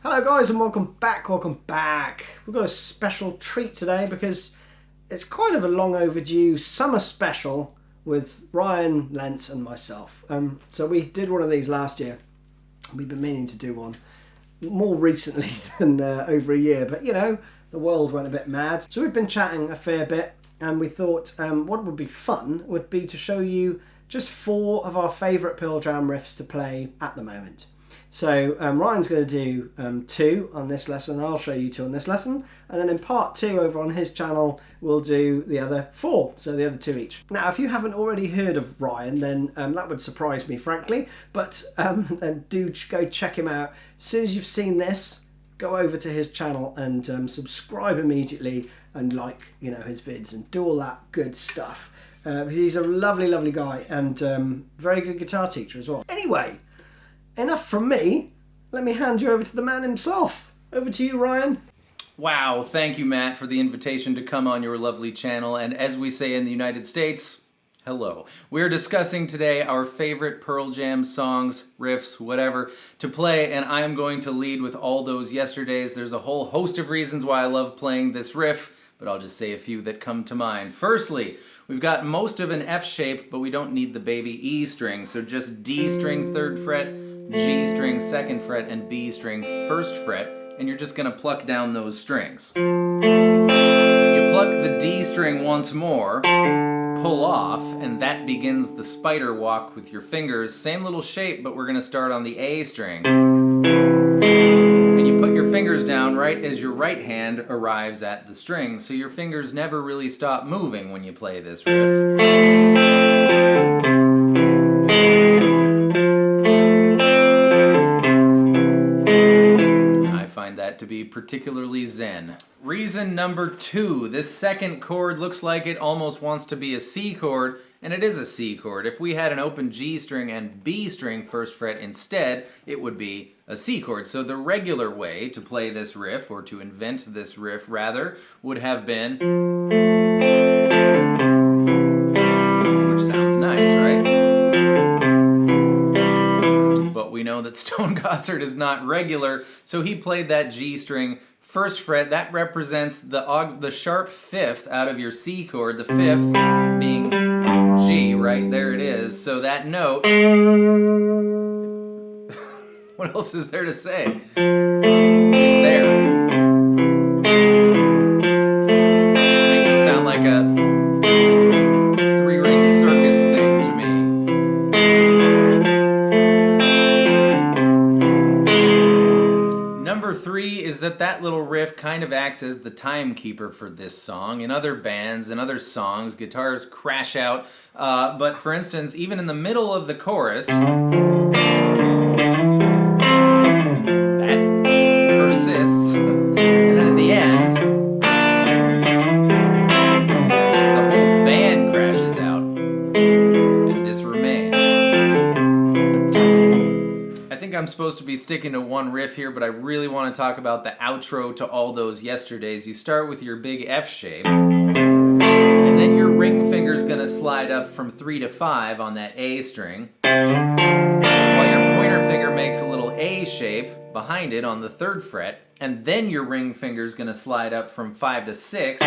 Hello guys and welcome back. We've got a special treat today because it's kind of a long overdue summer special with Ryan Lendt and myself. So we did one of these last year. We've been meaning to do one more recently than over a year, but you know, the world went a bit mad. So we've been chatting a fair bit and we thought what would be fun would be to show you just 4 of our favourite Pearl Jam riffs to play at the moment. So Ryan's going to do 2 on this lesson, I'll show you 2 on this lesson, and then in part 2 over on his channel we'll do the other 4, so the other 2 each. Now if you haven't already heard of Ryan then that would surprise me frankly, but then do go check him out. As soon as you've seen this, go over to his channel and subscribe immediately and like, you know, his vids and do all that good stuff. He's a lovely guy and very good guitar teacher as well. Anyway, enough from me. Let me hand you over to the man himself. Over to you, Ryan. Wow, thank you, Matt, for the invitation to come on your lovely channel. And as we say in the United States, hello. We're discussing today our favorite Pearl Jam songs, riffs, whatever, to play, and I am going to lead with all those yesterdays. There's a whole host of reasons why I love playing this riff, but I'll just say a few that come to mind. Firstly, we've got most of an F shape, but we don't need the baby E string, so just D string 3rd fret, G string 2nd fret, and B string 1st fret, and you're just going to pluck down those strings. You pluck the D string once more, pull off, and that begins the spider walk with your fingers. Same little shape, but we're going to start on the A string. And you put your fingers down right as your right hand arrives at the string, so your fingers never really stop moving when you play this riff. That to be particularly zen. Reason number 2, this second chord looks like it almost wants to be a C chord, and it is a C chord. If we had an open G string and B string 1st fret instead, it would be a C chord. So the regular way to play this riff, or to invent this riff rather, would have been, which sounds nice, right? We know that Stone Gossard is not regular, so he played that G string 1st fret. That represents the sharp 5th out of your C chord, the 5th being G, right? There it is. So that note, what else is there to say? It's there. Makes it sound like a 3-ring circus thing to me. Number 3 is that little riff kind of acts as the timekeeper for this song. In other bands and other songs, guitars crash out, but for instance, even in the middle of the chorus, that persists, and then at the end, the whole band crashes out, and this remains. I think I'm supposed to be sticking to one riff here, but I really want to talk about the outro to all those yesterdays. You start with your big F shape, and then your ring finger's going to slide up from 3 to 5 on that A string, while your pointer finger makes a little A shape behind it on the 3rd fret, and then your ring finger's going to slide up from 5 to 6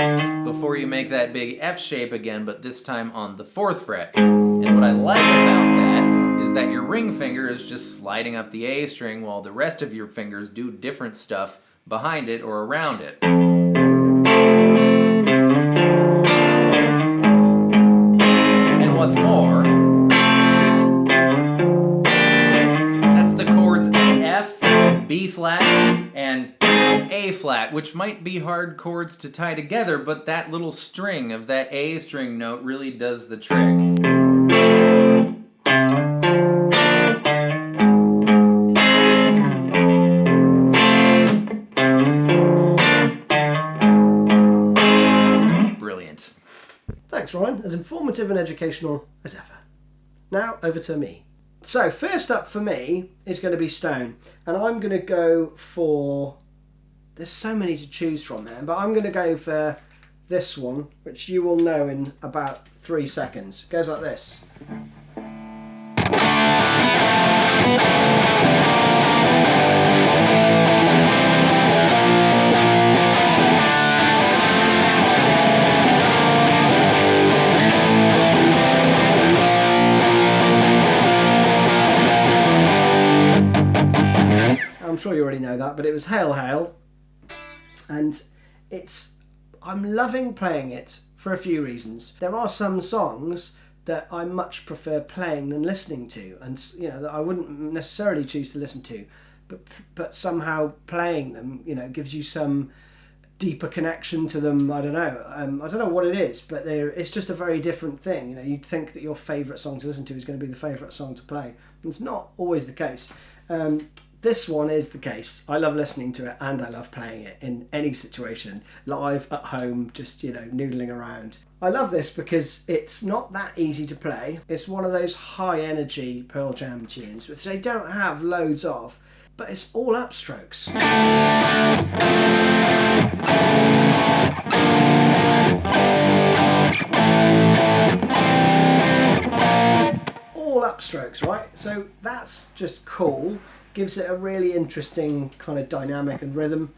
before you make that big F shape again, but this time on the 4th fret. And what I like about that is that your ring finger is just sliding up the A string while the rest of your fingers do different stuff behind it or around it. And what's more, that's the chords F, B flat, and A flat, which might be hard chords to tie together, but that little string of that A string note really does the trick. Thanks, Ryan. As informative and educational as ever. Now, over to me. So, first up for me is going to be Stone. And I'm going to go for... There's so many to choose from there, but I'm going to go for this one, which you will know in about 3 seconds. It goes like this. I'm sure you already know that, but it was Hail Hail. And I'm loving playing it for a few reasons. There are some songs that I much prefer playing than listening to, and that I wouldn't necessarily choose to listen to, but somehow playing them, gives you some deeper connection to them. I don't know what it is, but it's just a very different thing. You'd think that your favourite song to listen to is going to be the favourite song to play. It's not always the case. This one is the case. I love listening to it and I love playing it in any situation, live, at home, just noodling around. I love this because it's not that easy to play. It's one of those high energy Pearl Jam tunes, which they don't have loads of, but it's all upstrokes. All upstrokes, right? So that's just cool. Gives it a really interesting kind of dynamic and rhythm.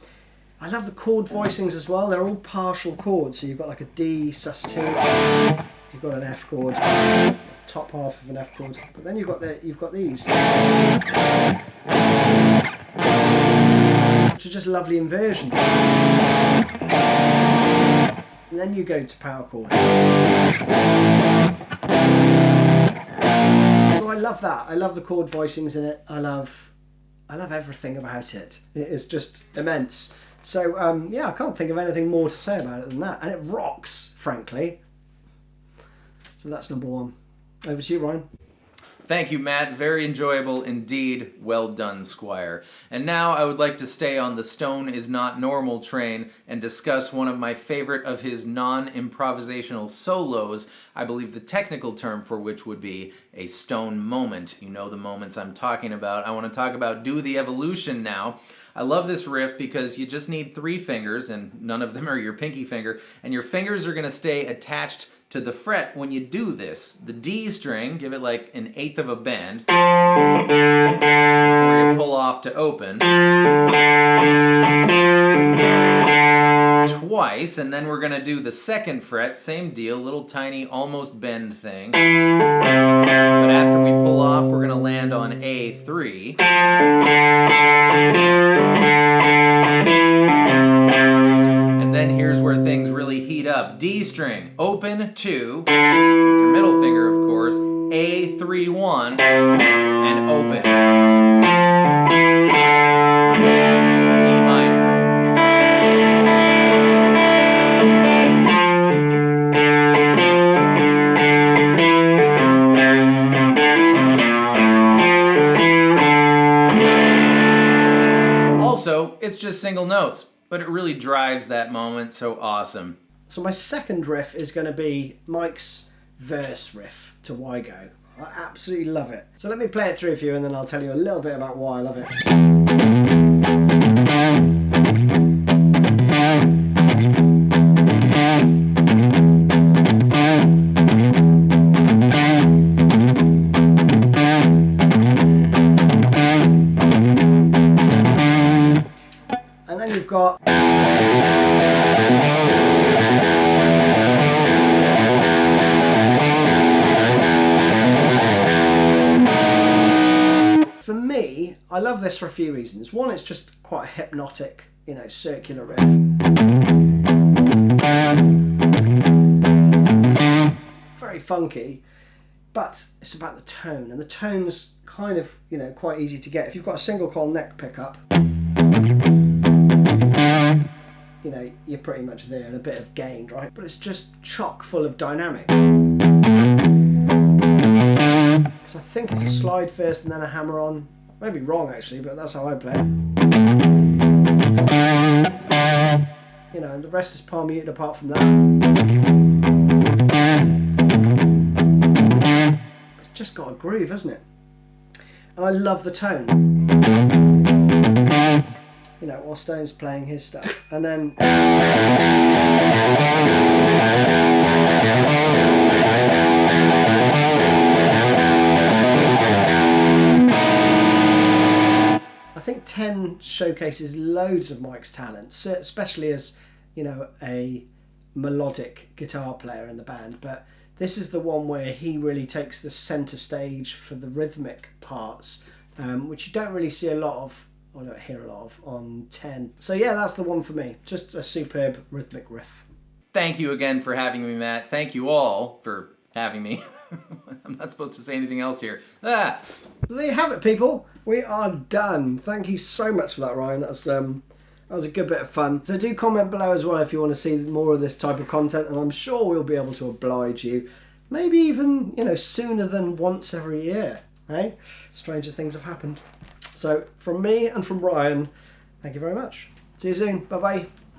I love the chord voicings as well. They're all partial chords. So you've got like a D sus2. You've got an F chord, top half of an F chord, but then you've got these, which are just lovely inversion. And then you go to power chord. So I love that. I love the chord voicings in it. I love everything about it. It is just immense. So I can't think of anything more to say about it than that. And it rocks, frankly. So that's number one. Over to you, Ryan. Thank you, Matt. Very enjoyable indeed. Well done, Squire. And now I would like to stay on the Stone is Not Normal train and discuss one of my favorite of his non-improvisational solos. I believe the technical term for which would be a Stone moment. You know the moments I'm talking about. I want to talk about Do the Evolution now. I love this riff because you just need 3 fingers, and none of them are your pinky finger, and your fingers are going to stay attached to the fret when you do this. The D string, give it like an 1/8 of a bend before you pull off to open. Twice, and then we're gonna do the 2nd fret, same deal, little tiny almost bend thing. But after we pull off, we're gonna land on A3. And then here's where things really heat up. D string, open 2, with your middle finger, of course, A3 1, and open. D minor. Also, it's just single notes, but it really drives that moment so awesome. So my second riff is going to be Mike's verse riff to Why Go. I absolutely love it. So let me play it through for you and then I'll tell you a little bit about why I love it. And then you've got... For me, I love this for a few reasons. One, it's just quite a hypnotic, circular riff. Very funky, but it's about the tone, and the tone's kind of, quite easy to get. If you've got a single coil neck pickup, you're pretty much there, and a bit of gain, right? But it's just chock full of dynamic. Because I think it's a slide first and then a hammer on. Maybe wrong actually, but that's how I play it. And the rest is palm muted apart from that. It's just got a groove, hasn't it? And I love the tone. While Stone's playing his stuff. And then... I think 10 showcases loads of Mike's talent, especially as, a melodic guitar player in the band. But this is the one where he really takes the centre stage for the rhythmic parts, which you don't really see a lot of I don't hear a lot of on 10. So yeah, that's the one for me. Just a superb rhythmic riff. Thank you again for having me, Matt. Thank you all for having me. I'm not supposed to say anything else here. Ah! So there you have it, people. We are done. Thank you so much for that, Ryan. That was a good bit of fun. So do comment below as well if you want to see more of this type of content, and I'm sure we'll be able to oblige you. Maybe even, sooner than once every year. Hey? Stranger things have happened. So from me and from Ryan, thank you very much. See you soon. Bye-bye.